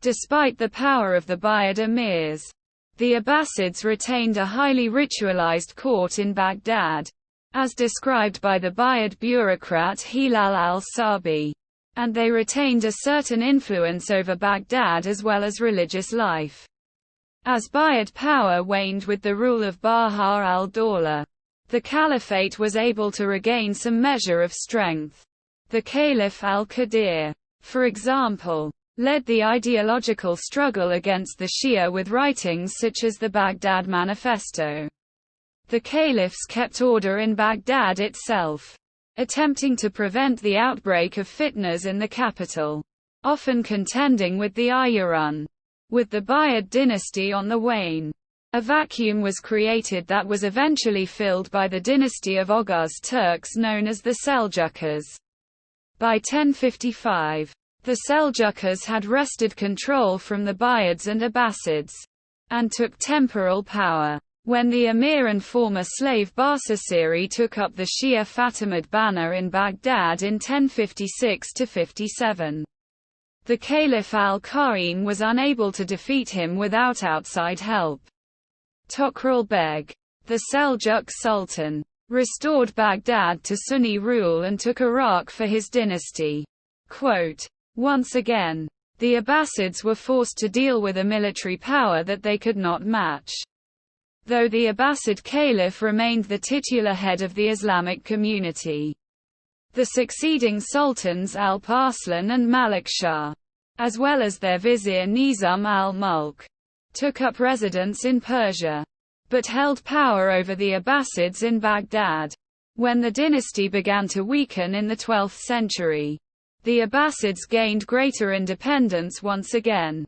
Despite the power of the Buyid emirs, the Abbasids retained a highly ritualized court in Baghdad, as described by the Buyid bureaucrat Hilal al-Sabi, and they retained a certain influence over Baghdad as well as religious life. As Buyid power waned with the rule of Baha al-Dawla, the caliphate was able to regain some measure of strength. The Caliph al-Qadir, for example, led the ideological struggle against the Shia with writings such as the Baghdad Manifesto. The caliphs kept order in Baghdad itself, attempting to prevent the outbreak of fitnas in the capital, often contending with the Ayyarun. With the Buyid dynasty on the wane, a vacuum was created that was eventually filled by the dynasty of Oghuz Turks known as the Seljuqs. By 1055, the Seljuqs had wrested control from the Buyids and Abbasids, and took temporal power. When the emir and former slave Barsasiri took up the Shia Fatimid banner in Baghdad in 1056–57, the Caliph al-Qa'im was unable to defeat him without outside help. Tokral Beg, the Seljuk Sultan, restored Baghdad to Sunni rule and took Iraq for his dynasty. Quote, "Once again, the Abbasids were forced to deal with a military power that they could not match. Though the Abbasid Caliph remained the titular head of the Islamic community, the succeeding sultans Alp Arslan and Malik Shah, as well as their vizier Nizam al-Mulk, took up residence in Persia, but held power over the Abbasids in Baghdad. When the dynasty began to weaken in the 12th century, the Abbasids gained greater independence once again.